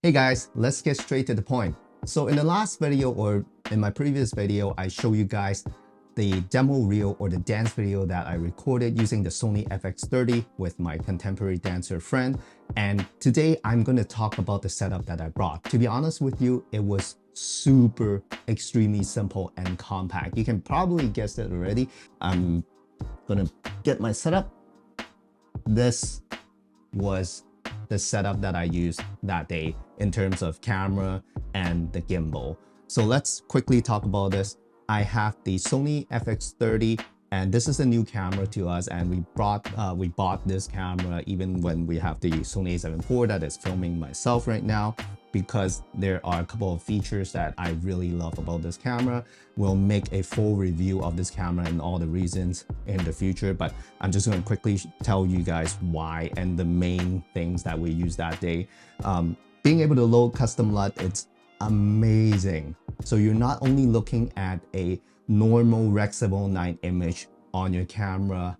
Hey guys, let's get straight to the point. So in the last video or in my previous video, I show you guys the demo reel or the dance video that I recorded using the Sony FX30 with my contemporary dancer friend. And today I'm going to talk about the setup that I brought. To be honest with you, it was super extremely simple and compact. You can probably guess it already. I'm going to get my setup. This was the setup that I used that day in terms of camera and the gimbal. So let's quickly talk about this. I have the Sony FX30 and this is a new camera to us, and we bought this camera even when we have the Sony A7IV that is filming myself right now, because there are a couple of features that I really love about this camera. We'll make a full review of this camera and all the reasons in the future, but I'm just going to quickly tell you guys why and the main things that we used that day. Being able to load custom LUT, it's amazing. So you're not only looking at a normal Rec 709 image on your camera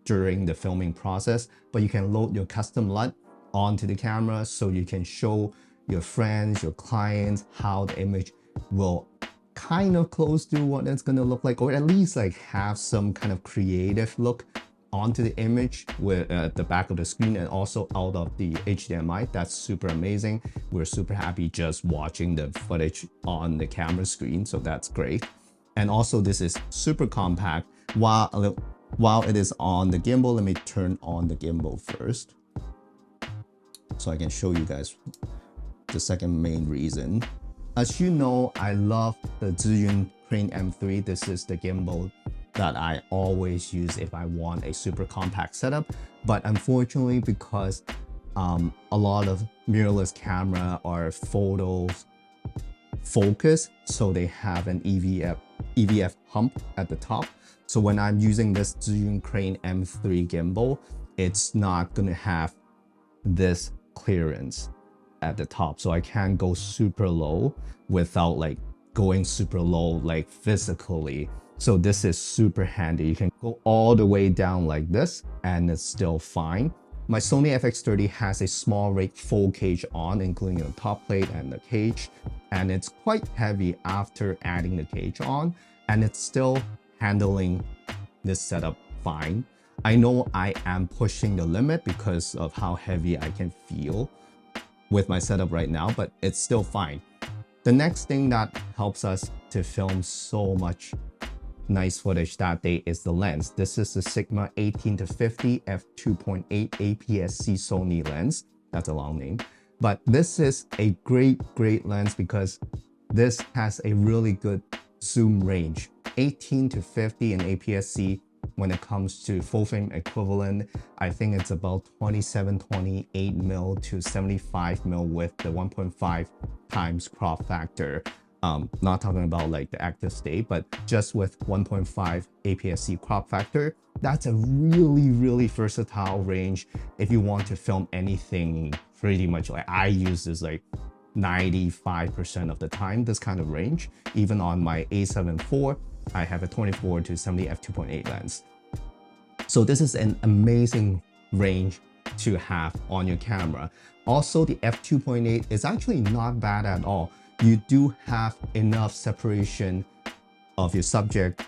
during the filming process, but you can load your custom LUT onto the camera so you can show your friends, your clients, how the image will kind of close to what it's going to look like, or at least like have some kind of creative look onto the image with the back of the screen and also out of the HDMI. That's super amazing. We're super happy just watching the footage on the camera screen, so that's great. And also this is super compact. While it is on the gimbal, let me turn on the gimbal first so I can show you guys the second main reason. As you know, I love the Zhiyun Crane M3. This is the gimbal that I always use if I want a super compact setup. But unfortunately, because a lot of mirrorless camera are photo focus, so they have an EVF hump at the top. So when I'm using this Zhiyun Crane M3 gimbal, it's not gonna have this clearance at the top, so I can't go super low without like going super low like physically. So this is super handy. You can go all the way down like this and it's still fine. My Sony FX30 has a small rake full cage on, including the top plate and the cage, and it's quite heavy after adding the cage on, and it's still handling this setup fine. I know I am pushing the limit because of how heavy I can feel with my setup right now, but it's still fine. The next thing that helps us to film so much nice footage that day is the lens. This is the Sigma 18-50 f2.8 APS-C Sony lens. That's a long name, but this is a great lens because this has a really good zoom range. 18-50 in APS-C. When it comes to full frame equivalent, I think it's about 27-28 mil to 75 mil with the 1.5 times crop factor. Not talking about like the active state, but just with 1.5 APS-C crop factor, that's a really versatile range if you want to film anything pretty much. Like I use this like 95% of the time, this kind of range. Even on my A7IV, I have a 24-70 f2.8 lens. So this is an amazing range to have on your camera. Also, the f2.8 is actually not bad at all. You do have enough separation of your subject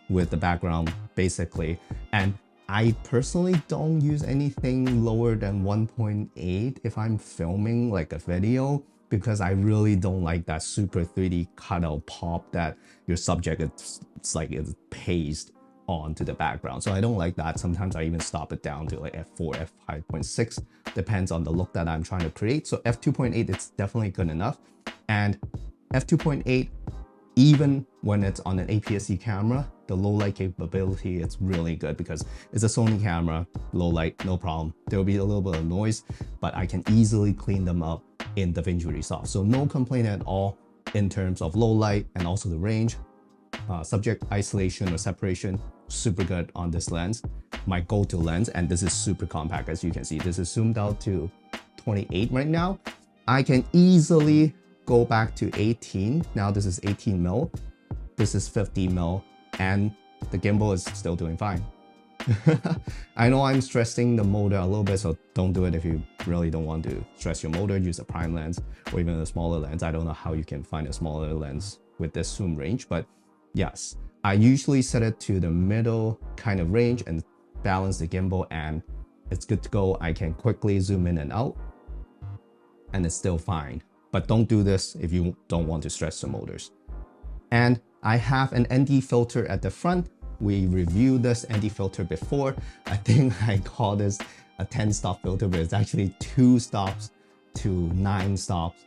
with the background, basically. And I personally don't use anything lower than 1.8 if I'm filming like a video, because I really don't like that super 3D cutout pop that your subject it's like it's pasted onto the background. So I don't like that. Sometimes I even stop it down to like f4, f5.6, depends on the look that I'm trying to create. So f2.8 it's definitely good enough. And f2.8, even when it's on an APS-C camera, the low light capability, it's really good because it's a Sony camera, low light, no problem. There will be a little bit of noise, but I can easily clean them up in DaVinci Resolve. So no complaint at all in terms of low light and also the range. Subject isolation or separation, super good on this lens. My go-to lens, and this is super compact as you can see. This is zoomed out to 28 right now. I can easily go back to 18. Now this is 18 mil. This is 50 mil, and the gimbal is still doing fine. I know I'm stressing the motor a little bit, so don't do it if you really don't want to stress your motor, use a prime lens or even a smaller lens. I don't know how you can find a smaller lens with this zoom range, but yes, I usually set it to the middle kind of range and balance the gimbal, and it's good to go. I can quickly zoom in and out and it's still fine. But don't do this if you don't want to stress the motors. And I have an ND filter at the front. We reviewed this ND filter before. I think I call this a 10-stop filter, but it's actually 2 stops to 9 stops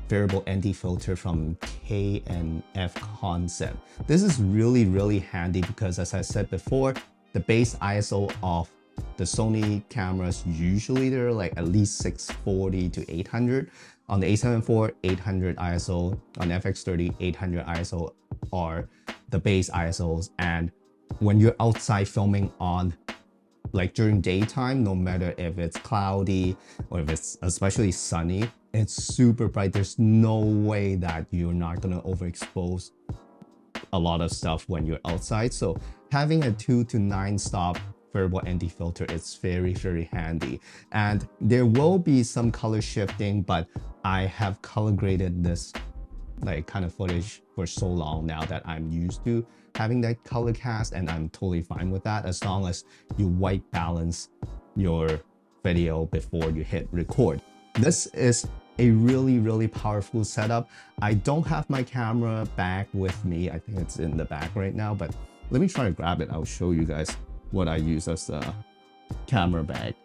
variable ND filter from K&F Concept. This is really handy because, as I said before, the base ISO of the Sony cameras, usually they're like at least 640 to 800. On the A7IV, 800 ISO. On FX30, 800 ISO are the base ISOs. And when you're outside filming on, like during daytime, no matter if it's cloudy or if it's especially sunny, it's super bright. There's no way that you're not gonna overexpose a lot of stuff when you're outside. So having a 2 to 9 stop variable ND filter is very handy. And there will be some color shifting, but I have color graded this like kind of footage for so long now that I'm used to having that color cast, and I'm totally fine with that as long as you white balance your video before you hit record. This is a really powerful setup. I don't have my camera bag with me. I think it's in the back right now, but let me try to grab it. I'll show you guys what I use as a camera bag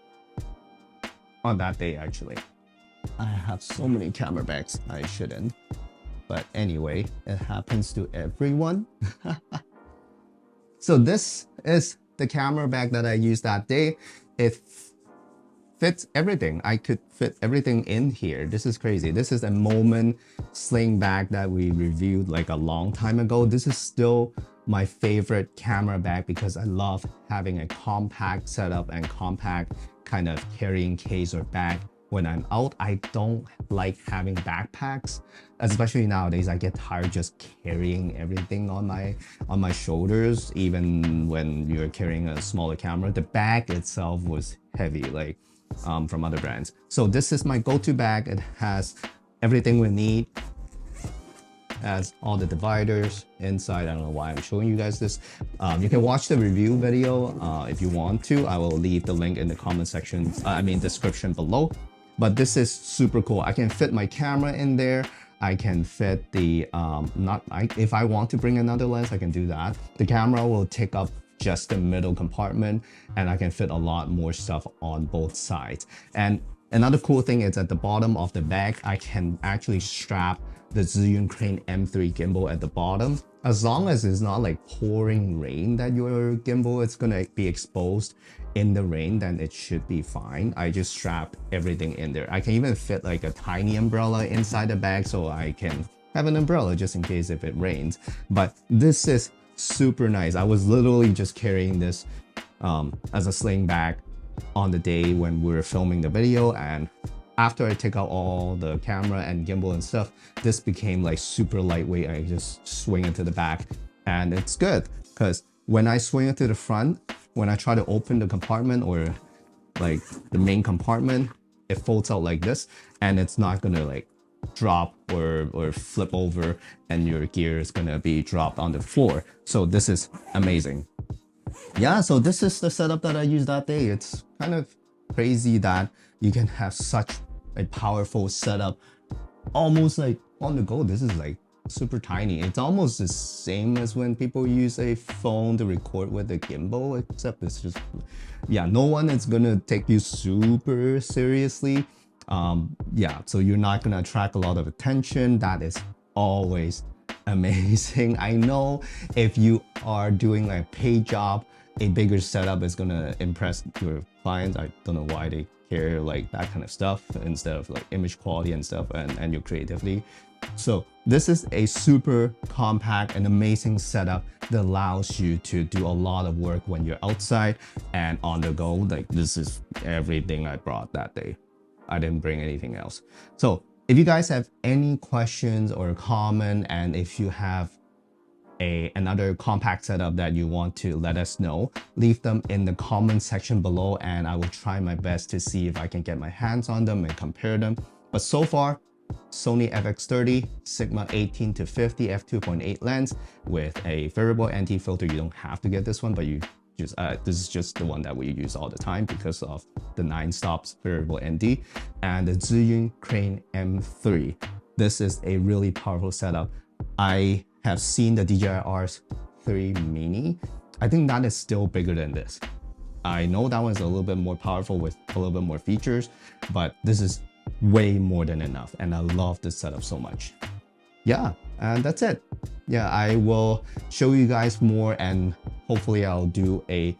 on that day. Actually, I have so many camera bags, I shouldn't, but anyway, it happens to everyone. So this is the camera bag that I used that day. It fits everything. I could fit everything in here. This is crazy. This is a Moment sling bag that we reviewed like a long time ago. This is still my favorite camera bag because I love having a compact setup and compact kind of carrying case or bag when I'm out. I don't like having backpacks, especially nowadays. I get tired just carrying everything on my shoulders, even when you're carrying a smaller camera. The bag itself was heavy, like from other brands. So this is my go-to bag. It has everything we need. Has all the dividers inside. I don't know why I'm showing you guys this. You can watch the review video if you want to. I will leave the link in the comment section, description below. But this is super cool. I can fit my camera in there. I can fit the, if I want to bring another lens, I can do that. The camera will take up just the middle compartment, and I can fit a lot more stuff on both sides. And another cool thing is at the bottom of the bag, I can actually strap the Zhiyun Crane M3 gimbal at the bottom. As long as it's not like pouring rain that your gimbal is gonna be exposed in the rain, then it should be fine. I just strapped everything in there. I can even fit like a tiny umbrella inside the bag, so I can have an umbrella just in case if it rains. But this is super nice. I was literally just carrying this as a sling bag on the day when we were filming the video, and after I take out all the camera and gimbal and stuff, this became like super lightweight. I just swing it to the back, and it's good because when I swing it to the front, when I try to open the compartment or like the main compartment, it folds out like this, and it's not gonna like drop or flip over and your gear is gonna be dropped on the floor. So this is amazing. Yeah, so this is the setup that I used that day. It's kind of crazy that you can have such a powerful setup almost like on the go. This is like super tiny. It's almost the same as when people use a phone to record with a gimbal, except it's just, yeah, no one is gonna take you super seriously. Yeah, so you're not gonna attract a lot of attention. That is always amazing. I know if you are doing a paid job, a bigger setup is gonna impress your clients. I don't know why they care like that kind of stuff instead of like image quality and stuff and your creativity. So this is a super compact and amazing setup that allows you to do a lot of work when you're outside and on the go. Like this is everything I brought that day. I didn't bring anything else. So if you guys have any questions or comment, and if you have another compact setup that you want to let us know, leave them in the comment section below and I will try my best to see if I can get my hands on them and compare them. But so far, Sony FX30 Sigma 18 to 50 f2.8 lens with a variable ND filter. You don't have to get this one, but you just this is just the one that we use all the time because of the 9 stops variable ND, and the Zhiyun Crane M3. This is a really powerful setup. I have seen the DJI R3 Mini. I think that is still bigger than this. I know that one's a little bit more powerful with a little bit more features, but this is way more than enough, and I love this setup so much. Yeah, and that's it. Yeah, I will show you guys more, and hopefully I'll do a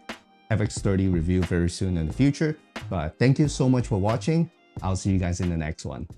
FX30 review very soon in the future. But thank you so much for watching. I'll see you guys in the next one.